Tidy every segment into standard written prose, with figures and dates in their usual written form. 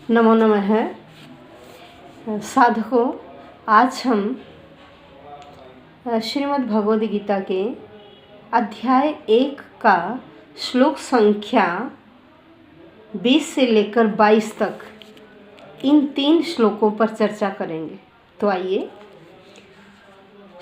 नमो नमः। साधकों, आज हम श्रीमद् भगवद गीता के अध्याय 1 का श्लोक संख्या 20 से लेकर 22 तक इन 3 श्लोकों पर चर्चा करेंगे। तो आइए,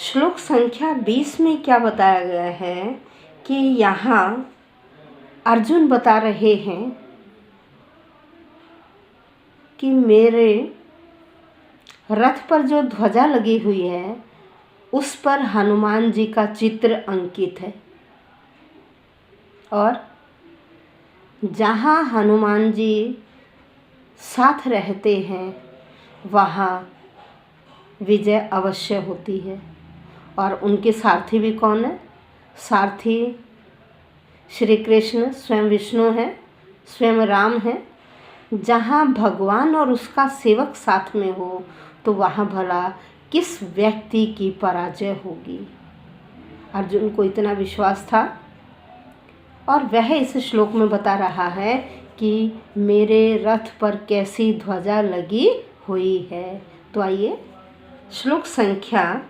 श्लोक संख्या 20 में क्या बताया गया है कि यहाँ अर्जुन बता रहे हैं कि मेरे रथ पर जो ध्वजा लगी हुई है उस पर हनुमान जी का चित्र अंकित है और जहाँ हनुमान जी साथ रहते हैं वहाँ विजय अवश्य होती है। और उनके सारथी भी कौन है? सारथी श्री कृष्ण स्वयं विष्णु हैं, स्वयं राम हैं। जहाँ भगवान और उसका सेवक साथ में हो तो वहाँ भला किस व्यक्ति की पराजय होगी। अर्जुन को इतना विश्वास था और वह इस श्लोक में बता रहा है कि मेरे रथ पर कैसी ध्वजा लगी हुई है। तो आइए, श्लोक संख्या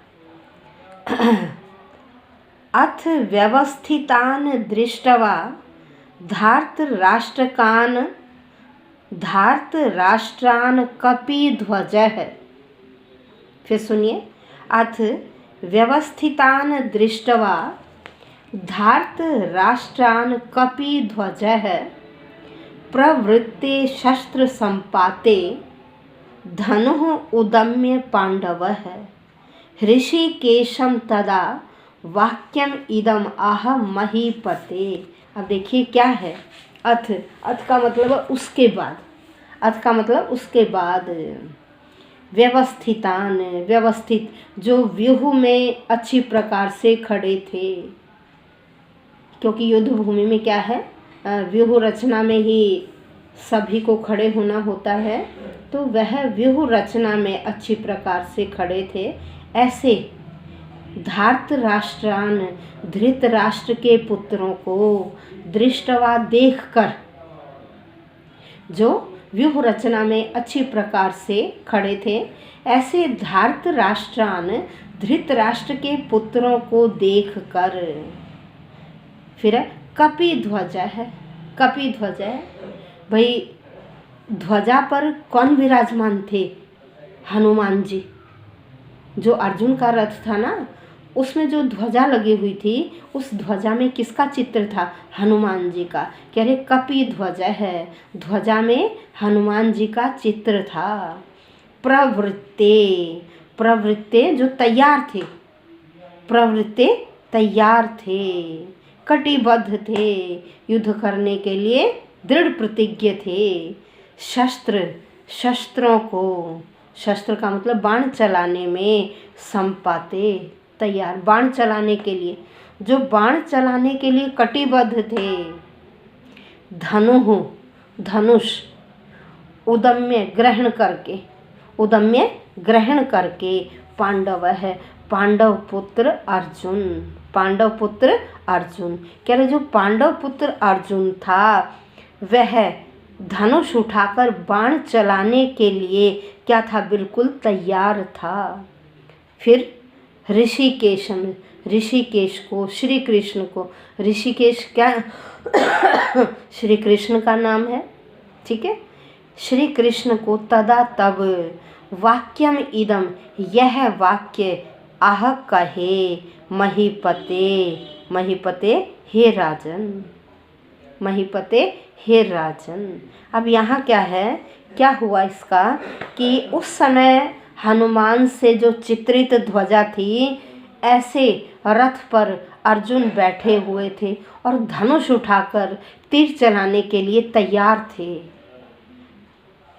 अथ व्यवस्थितान दृष्ट्वा धार्तराष्ट्रान कपिध्वजः। फिर सुनिए, अथ व्यवस्थितान दृष्ट्वा धार्तराष्ट्रान कपिध्वजः प्रवृत्ते शस्त्र संपाते धनुः उदम्य पांडवः ऋषिकेशं तदा वाक्यम इदम आह महीपते। अब देखिए क्या है अथ का मतलब उसके बाद, अथ का मतलब उसके बाद। व्यवस्थितान, व्यवस्थित, जो व्यूह में अच्छी प्रकार से खड़े थे, क्योंकि युद्ध भूमि में क्या है, व्यूह रचना में ही सभी को खड़े होना होता है। तो वह व्यूह रचना में अच्छी प्रकार से खड़े थे। ऐसे धार्तराष्ट्रान, धृतराष्ट्र के पुत्रों को दृष्टवा देखकर, जो व्यूह रचना में अच्छी प्रकार से खड़े थे, ऐसे धार्तराष्ट्रान, धृतराष्ट्र के पुत्रों को देखकर। फिर कपिध्वजा है, कपिध्वजा है भाई, ध्वजा पर कौन विराजमान थे? हनुमान जी। जो अर्जुन का रथ था ना, उसमें जो ध्वजा लगी हुई थी, उस ध्वजा में किसका चित्र था? हनुमान जी का। कह रहे कपिध्वजा है, ध्वजा में हनुमान जी का चित्र था। प्रवृत्ते, प्रवृत्ते जो तैयार थे, प्रवृत्ते तैयार थे, कटिबद्ध थे, युद्ध करने के लिए दृढ़ प्रतिज्ञ थे। शस्त्रों को, शस्त्र का मतलब बाण चलाने में, संपाते तैयार, बाण चलाने के लिए, जो बाण चलाने के लिए कटिबद्ध थे। धनुष उदम्य ग्रहण करके, उदम्य ग्रहण करके पांडव है, पांडव पुत्र अर्जुन, पांडव पुत्र अर्जुन। कह रहे जो पांडव पुत्र अर्जुन था वह धनुष उठाकर बाण चलाने के लिए क्या था? बिल्कुल तैयार था। फिर ऋषिकेश को, श्री कृष्ण को, ऋषिकेश क्या श्री कृष्ण का नाम है, ठीक है। श्री कृष्ण को तदा तब वाक्यम इदम, यह वाक्य आह कहे महीपते, महीपते हे राजन, महीपते हे राजन। अब यहाँ क्या है, क्या हुआ इसका कि उस समय हनुमान से जो चित्रित ध्वजा थी, ऐसे रथ पर अर्जुन बैठे हुए थे और धनुष उठाकर तीर चलाने के लिए तैयार थे,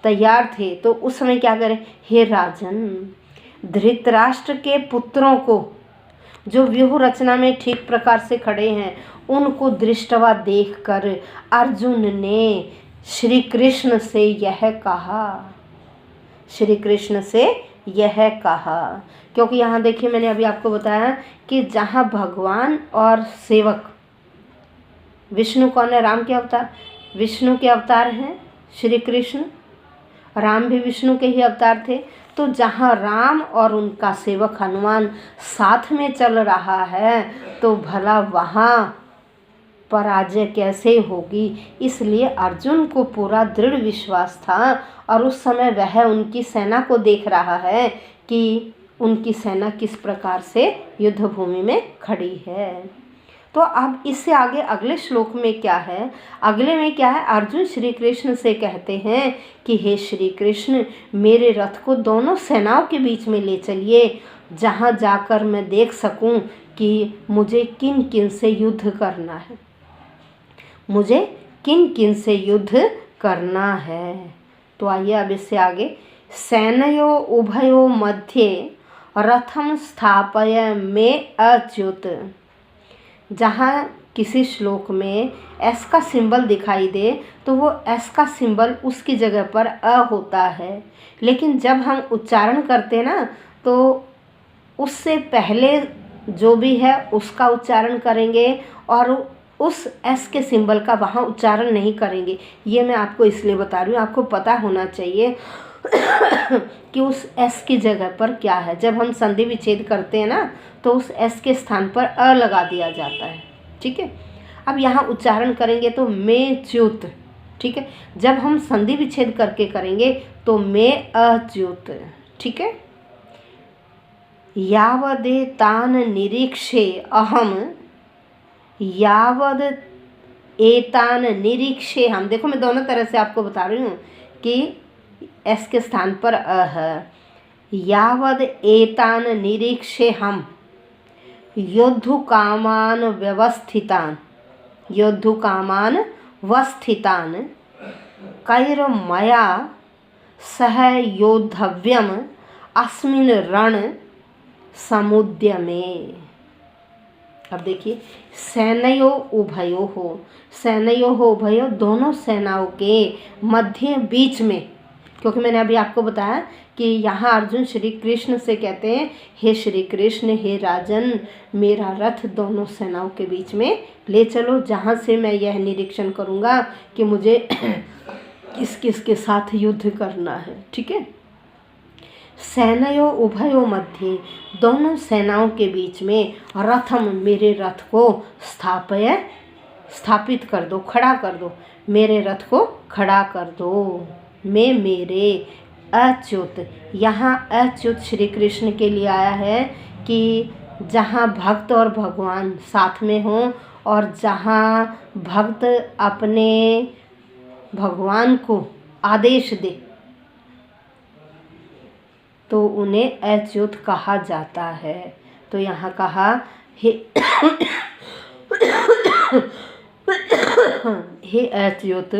तैयार थे। तो उस समय क्या करें? हे राजन, धृतराष्ट्र के पुत्रों को, जो व्यूह रचना में ठीक प्रकार से खड़े हैं, उनको दृष्टवा देखकर अर्जुन ने श्री कृष्ण से यह कहा, श्री कृष्ण से यह कहा। क्योंकि यहाँ देखिए, मैंने अभी आपको बताया कि जहाँ भगवान और सेवक, विष्णु कौन है? राम के अवतार, विष्णु के अवतार हैं श्री कृष्ण, राम भी विष्णु के ही अवतार थे। तो जहाँ राम और उनका सेवक हनुमान साथ में चल रहा है तो भला वहाँ पराजय कैसे होगी। इसलिए अर्जुन को पूरा दृढ़ विश्वास था और उस समय वह उनकी सेना को देख रहा है कि उनकी सेना किस प्रकार से युद्ध भूमि में खड़ी है। तो अब इससे आगे अगले श्लोक में क्या है, अगले में क्या है, अर्जुन श्री कृष्ण से कहते हैं कि हे श्री कृष्ण, मेरे रथ को दोनों सेनाओं के बीच में ले चलिए, जहाँ जाकर मैं देख सकूं कि मुझे किन किन से युद्ध करना है, मुझे किन किन से युद्ध करना है। तो आइए अब इससे आगे, सैनयो उभयो मध्ये रथम स्थापय में अच्युत। जहाँ किसी श्लोक में एस का सिंबल दिखाई दे तो वो एस का सिंबल उसकी जगह पर अ होता है, लेकिन जब हम उच्चारण करते हैं ना तो उससे पहले जो भी है उसका उच्चारण करेंगे और उस एस के सिंबल का वहाँ उच्चारण नहीं करेंगे। ये मैं आपको इसलिए बता रही हूँ, आपको पता होना चाहिए कि उस एस की जगह पर क्या है। जब हम संधि विच्छेद करते हैं ना तो उस एस के स्थान पर अ लगा दिया जाता है, ठीक है। अब यहाँ उच्चारण करेंगे तो में च्युत, ठीक है। जब हम संधि विच्छेद करके करेंगे तो में अच्युत, ठीक है। यावदे तान निरीक्षे अहम, यावद एतान निरीक्षे हम, देखो मैं दोनों तरह से आपको बता रही हूँ कि एस के स्थान पर अ है। यावद एतान निरीक्षे हम योद्धुकामान व्यवस्थितान, योद्धुकामान वस्थितान कैर्मया सह योद्धव्यम अस्मिन् रण समुद्यमे। अब देखिए, सैनयो उभयो हो, सैनयो हो उभयो, दोनों सेनाओं के मध्य बीच में, क्योंकि मैंने अभी आपको बताया कि यहाँ अर्जुन श्री कृष्ण से कहते हैं हे श्री कृष्ण, हे राजन, मेरा रथ दोनों सेनाओं के बीच में ले चलो, जहाँ से मैं यह निरीक्षण करूँगा कि मुझे किस किस के साथ युद्ध करना है, ठीक है। सैनयो उभयो मध्य, दोनों सेनाओं के बीच में, रथम, मेरे रथ को, स्थापय, स्थापित कर दो, खड़ा कर दो, मेरे रथ को खड़ा कर दो, मैं मेरे, अच्युत, यहाँ अच्युत श्री कृष्ण के लिए आया है कि जहाँ भक्त और भगवान साथ में हों और जहाँ भक्त अपने भगवान को आदेश दे तो उन्हें अच्युत कहा जाता है। तो यहाँ कहा हे हे अच्युत,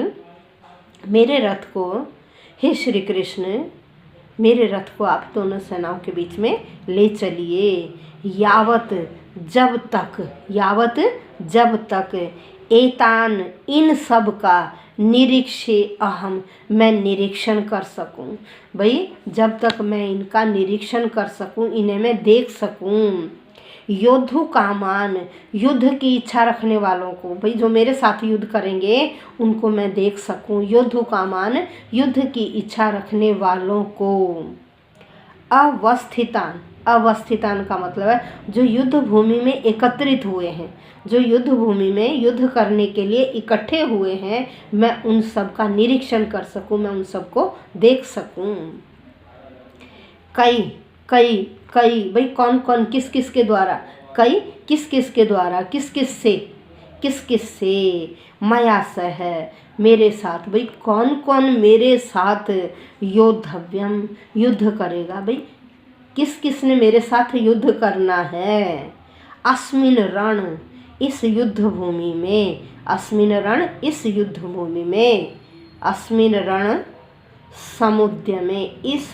मेरे रथ को, हे श्री कृष्ण, मेरे रथ को आप दोनों सेनाओं के बीच में ले चलिए। यावत, जब तक, यावत, जब तक, एतान, इन सब का, निरीक्षे अहम, मैं निरीक्षण कर सकूं। भाई जब तक मैं इनका निरीक्षण कर सकूं, इन्हें मैं देख सकूं। योद्धु कामान, युद्ध की इच्छा रखने वालों को, भाई जो मेरे साथ युद्ध करेंगे उनको मैं देख सकूं। योद्धु कामान, युद्ध की इच्छा रखने वालों को। अवस्थितान, अवस्थितान का मतलब है जो युद्ध भूमि में एकत्रित हुए हैं, जो युद्ध भूमि में युद्ध करने के लिए इकट्ठे हुए हैं, मैं उन सब का निरीक्षण कर सकूं, मैं उन सबको देख सकूं। कई, कई, कई, भाई कौन कौन, किस किस के द्वारा, कई किस किस के द्वारा, किस किस से, किस किस से, मया सह, मेरे साथ, भाई कौन कौन मेरे साथ, योद्धव्यम, युद्ध करेगा, भाई किस किस ने मेरे साथ युद्ध करना है। अस्मिन रण, इस युद्ध भूमि में, अस्मिन रण, इस युद्ध भूमि में, अस्मिन रण समुद्र में, इस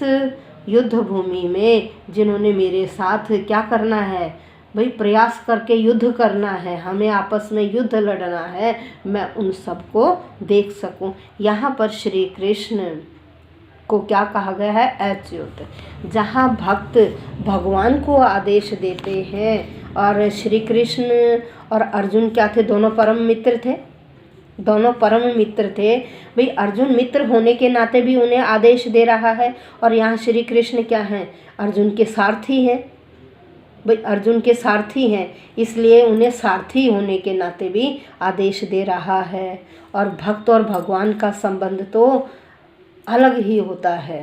युद्ध भूमि में जिन्होंने मेरे साथ क्या करना है, भाई प्रयास करके युद्ध करना है, हमें आपस में युद्ध लड़ना है, मैं उन सबको देख सकूं। यहाँ पर श्री कृष्ण को क्या कहा गया है, अच्युत। जहाँ भक्त भगवान को आदेश देते हैं, और श्री कृष्ण और अर्जुन क्या थे, दोनों परम मित्र थे, दोनों परम मित्र थे। भाई अर्जुन मित्र होने के नाते भी उन्हें आदेश दे रहा है, और यहाँ श्री कृष्ण क्या हैं, अर्जुन के सारथी हैं। भाई अर्जुन के सारथी हैं, इसलिए उन्हें सारथी होने के नाते भी आदेश दे रहा है। और भक्त और भगवान का संबंध तो अलग ही होता है।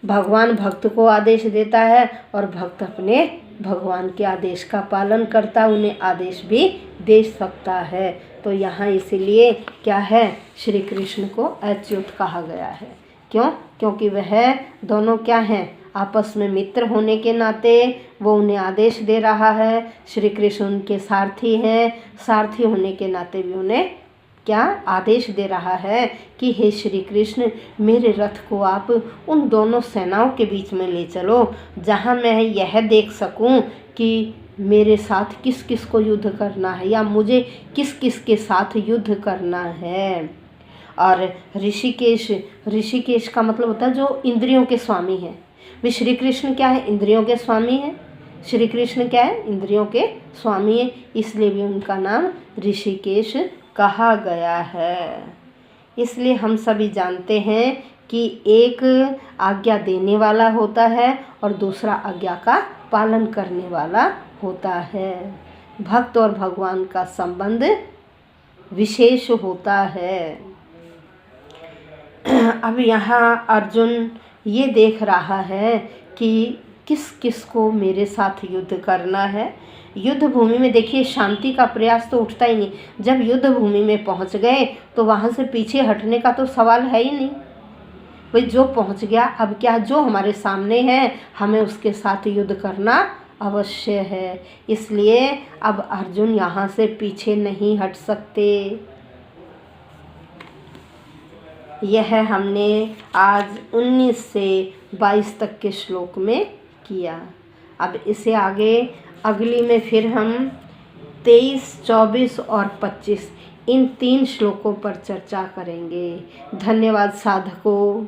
भगवान भक्त को आदेश देता है और भक्त अपने भगवान के आदेश का पालन करता, उन्हें आदेश भी दे सकता है। तो यहाँ इसीलिए क्या है, श्री कृष्ण को अच्युत कहा गया है। क्यों? क्योंकि वह दोनों क्या हैं, आपस में मित्र होने के नाते वो उन्हें आदेश दे रहा है। श्री कृष्ण उनके सारथी हैं, सारथी होने के नाते भी उन्हें क्या आदेश दे रहा है कि हे श्री कृष्ण, मेरे रथ को आप उन दोनों सेनाओं के बीच में ले चलो, जहाँ मैं यह देख सकूं कि मेरे साथ किस किस को युद्ध करना है, या मुझे किस किस के साथ युद्ध करना है। और ऋषिकेश का मतलब होता है जो इंद्रियों के स्वामी हैं। वे श्री कृष्ण क्या है, इंद्रियों के स्वामी हैं। श्री कृष्ण क्या है, इंद्रियों के स्वामी हैं, इसलिए भी उनका नाम ऋषिकेश कहा गया है। इसलिए हम सभी जानते हैं कि एक आज्ञा देने वाला होता है और दूसरा आज्ञा का पालन करने वाला होता है। भक्त और भगवान का संबंध विशेष होता है। अब यहाँ अर्जुन ये देख रहा है कि किस किस को मेरे साथ युद्ध करना है। युद्ध भूमि में देखिए शांति का प्रयास तो उठता ही नहीं। जब युद्ध भूमि में पहुंच गए तो वहां से पीछे हटने का तो सवाल है ही नहीं। भाई जो पहुंच गया, अब क्या, जो हमारे सामने है हमें उसके साथ युद्ध करना अवश्य है। इसलिए अब अर्जुन यहाँ से पीछे नहीं हट सकते। यह हमने आज 19 से 22 तक के श्लोक में किया। अब इसे आगे अगली में फिर हम 23, 24 और 25 इन 3 श्लोकों पर चर्चा करेंगे। धन्यवाद साधकों।